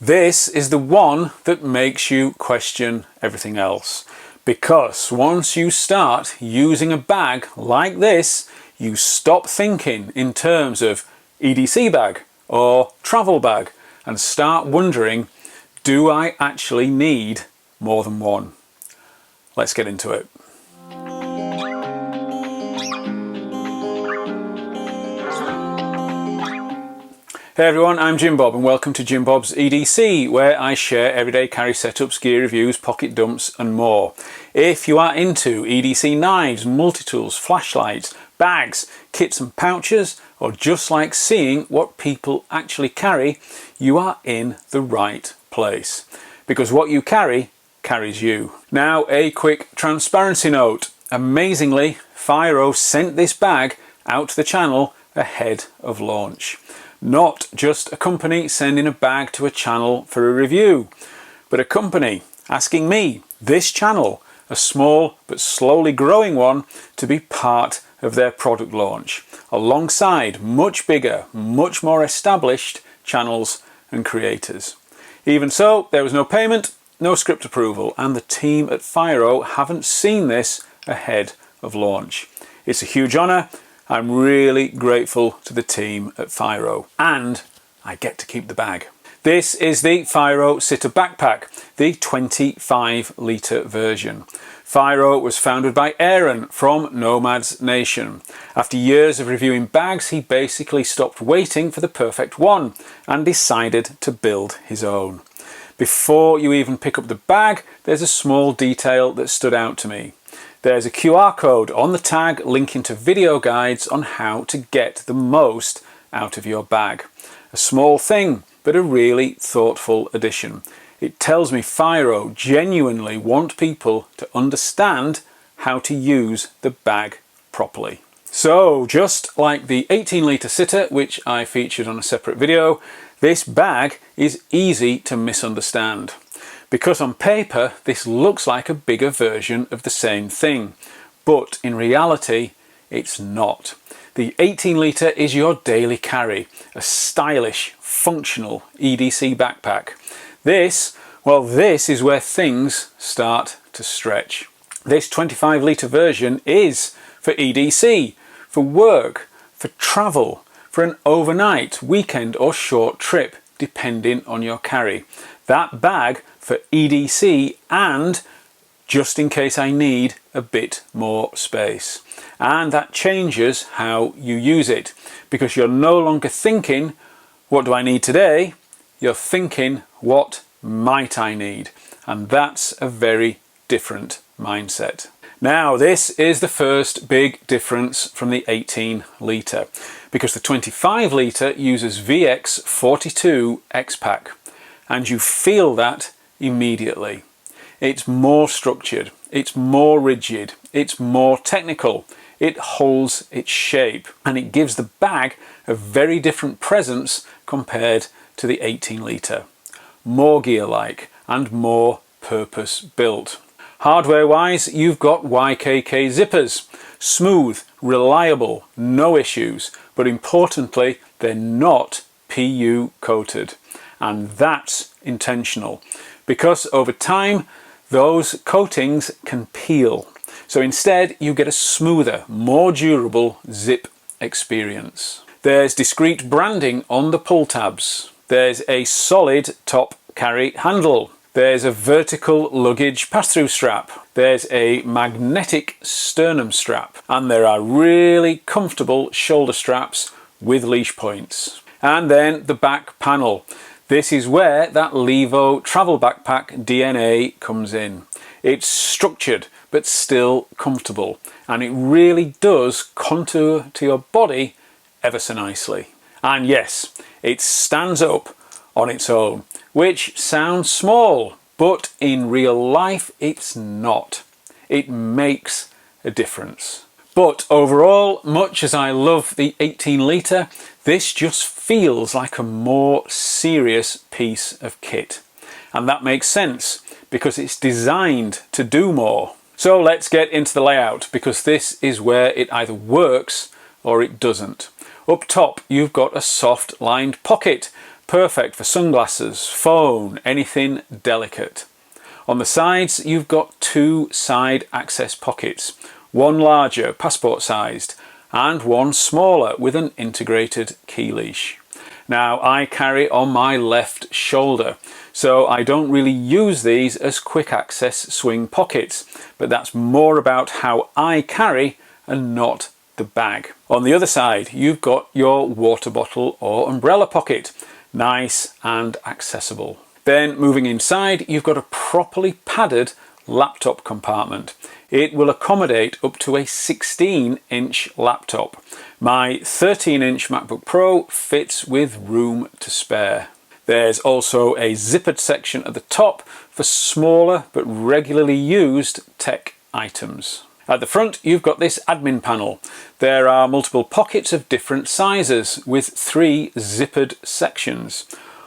This is the one that makes you question everything else. Because once you start using a bag like this, you stop thinking in terms of EDC bag or travel bag and start wondering, do I actually need more than one? Let's get into it. Hey everyone, I'm Jimbob and welcome to Jimbob's EDC, where I share everyday carry setups, gear reviews, pocket dumps and more. If you are into EDC knives, multi-tools, flashlights, bags, kits and pouches, or just like seeing what people actually carry, you are in the right place. Because what you carry carries you. Now a quick transparency note. Amazingly, Fyro sent this bag out to the channel ahead of launch. Not just a company sending a bag to a channel for a review, but a company asking me, this channel, a small but slowly growing one, to be part of their product launch, alongside much bigger, much more established channels and creators. Even so, there was no payment, no script approval, and the team at Fyro haven't seen this ahead of launch. It's a huge honour. I'm really grateful to the team at Fyro, and I get to keep the bag. This is the Fyro Citta backpack, the 25 litre version. Fyro was founded by Aaron from Nomads Nation. After years of reviewing bags, he basically stopped waiting for the perfect one and decided to build his own. Before you even pick up the bag, there's a small detail that stood out to me. There's a QR code on the tag linking to video guides on how to get the most out of your bag. A small thing, but a really thoughtful addition. It tells me Fyro genuinely want people to understand how to use the bag properly. So just like the 18 litre Citta, which I featured on a separate video, this bag is easy to misunderstand. Because on paper this looks like a bigger version of the same thing, but in reality it's not. The 18 litre is your daily carry, a stylish, functional EDC backpack. This is where things start to stretch. This 25 litre version is for EDC, for work, for travel, for an overnight, weekend or short trip, depending on your carry. That bag for EDC and just in case I need a bit more space. And that changes how you use it, because you're no longer thinking, what do I need today? You're thinking, what might I need? And that's a very different mindset. Now this is the first big difference from the 18 litre, because the 25 litre uses VX42 X-Pac, and you feel that immediately. It's more structured, it's more rigid, it's more technical, it holds its shape, and it gives the bag a very different presence compared to the 18 litre. More gear-like and more purpose-built. Hardware-wise, you've got YKK zippers. Smooth, reliable, no issues, but importantly, they're not PU coated. And that's intentional, because over time, those coatings can peel. So instead, you get a smoother, more durable zip experience. There's discreet branding on the pull tabs. There's a solid top carry handle. There's a vertical luggage pass-through strap. There's a magnetic sternum strap. And there are really comfortable shoulder straps with leash points. And then the back panel. This is where that Levo travel backpack DNA comes in. It's structured but still comfortable, and it really does contour to your body ever so nicely. And yes, it stands up on its own, which sounds small, but in real life it's not. It makes a difference. But overall, much as I love the 18 litre, this just feels like a more serious piece of kit. And that makes sense, because it's designed to do more. So let's get into the layout, because this is where it either works or it doesn't. Up top, you've got a soft lined pocket, Perfect for sunglasses, phone, anything delicate. On the sides you've got two side access pockets, one larger, passport sized, and one smaller with an integrated key leash. Now I carry on my left shoulder, so I don't really use these as quick access swing pockets, but that's more about how I carry and not the bag. On the other side you've got your water bottle or umbrella pocket, nice and accessible. Then moving inside you've got a properly padded laptop compartment. It will accommodate up to a 16-inch laptop. My 13-inch MacBook Pro fits with room to spare. There's also a zippered section at the top for smaller but regularly used tech items. At the front you've got this admin panel. There are multiple pockets of different sizes with 3 zippered sections,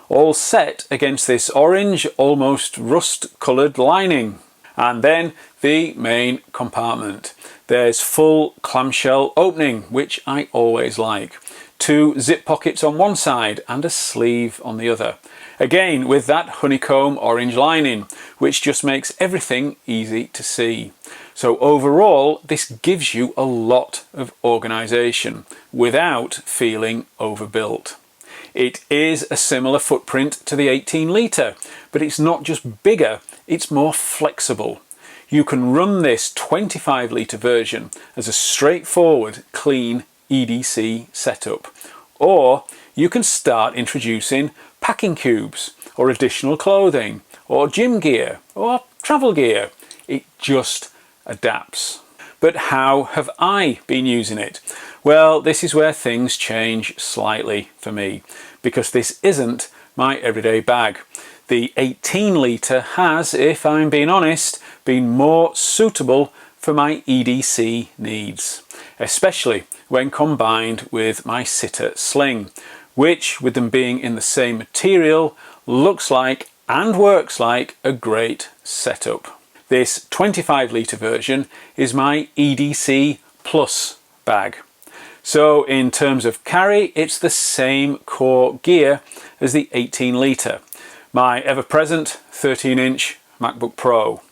all set against this orange, almost rust-coloured lining. And then the main compartment. There's full clamshell opening, which I always like. 2 zip pockets on one side and a sleeve on the other. Again with that honeycomb orange lining, which just makes everything easy to see. So overall this gives you a lot of organisation without feeling overbuilt. It is a similar footprint to the 18 litre, but it's not just bigger, it's more flexible. You can run this 25 litre version as a straightforward, clean EDC setup. Or you can start introducing packing cubes, or additional clothing, or gym gear, or travel gear. It just adapts. But how have I been using it? Well, this is where things change slightly for me, because this isn't my everyday bag. The 18 litre has, if I'm being honest, been more suitable for my EDC needs, especially when combined with my Citta sling, which, with them being in the same material, looks like and works like a great setup. This 25 litre version is my EDC Plus bag. So in terms of carry, it's the same core gear as the 18 litre. My ever-present 13-inch MacBook Pro.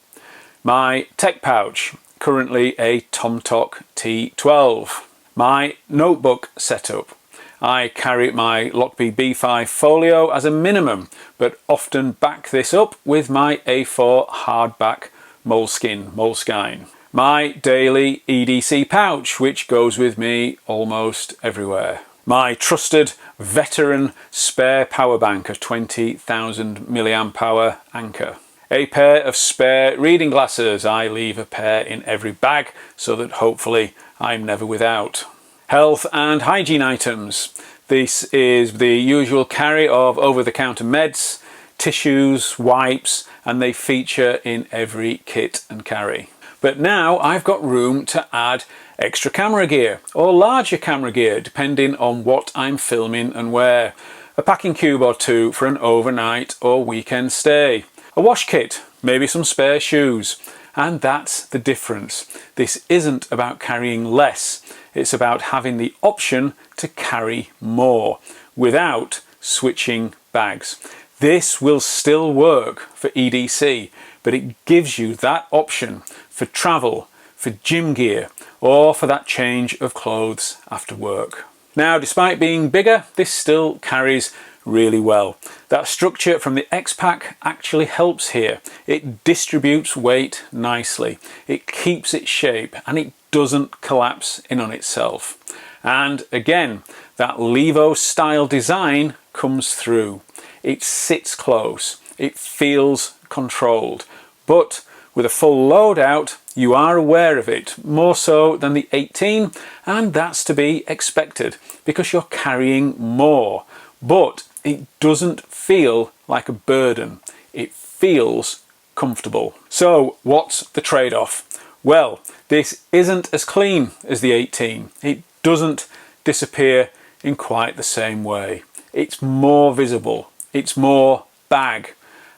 My tech pouch, currently a Tomtoc T12. My notebook setup. I carry my Lockbee B5 folio as a minimum, but often back this up with my A4 hardback Moleskine. My daily EDC pouch, which goes with me almost everywhere. My trusted veteran spare power bank of 20,000 mAh Anker. A pair of spare reading glasses. I leave a pair in every bag so that hopefully I'm never without. Health and hygiene items. This is the usual carry of over-the-counter meds, tissues, wipes, and they feature in every kit and carry. But now I've got room to add extra camera gear or larger camera gear depending on what I'm filming and where. A packing cube or two for an overnight or weekend stay. A wash kit, maybe some spare shoes. And that's the difference. This isn't about carrying less. It's about having the option to carry more without switching bags. This will still work for EDC, but it gives you that option for travel, for gym gear, or for that change of clothes after work. Now, despite being bigger, this still carries really well. That structure from the X-Pac actually helps here. It distributes weight nicely, it keeps its shape, and it doesn't collapse in on itself. And again, that Levo style design comes through. It sits close, it feels controlled, but with a full loadout you are aware of it, more so than the 18, and that's to be expected because you're carrying more, but it doesn't feel like a burden, it feels comfortable. So what's the trade-off? Well, this isn't as clean as the 18, it doesn't disappear in quite the same way. It's more visible, it's more bag,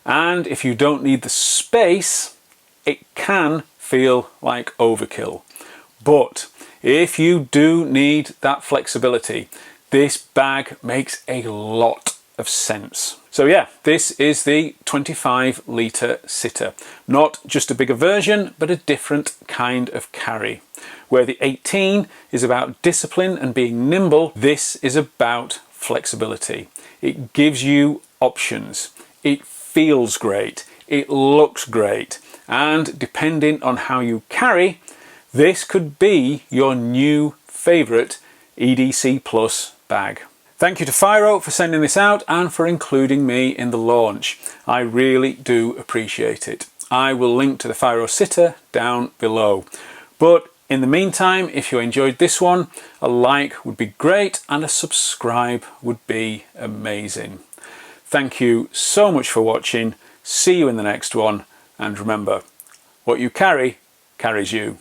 and if you don't need the space, it can feel like overkill. But if you do need that flexibility, this bag makes a lot of sense. So yeah, this is the 25 litre Citta. Not just a bigger version, but a different kind of carry. Where the 18 is about discipline and being nimble, this is about flexibility. It gives you options. It feels great. It looks great. And depending on how you carry, this could be your new favourite EDC Plus bag. Thank you to Fyro for sending this out and for including me in the launch. I really do appreciate it. I will link to the Fyro Citta down below. But in the meantime, if you enjoyed this one, a like would be great and a subscribe would be amazing. Thank you so much for watching. See you in the next one. And remember, what you carry carries you.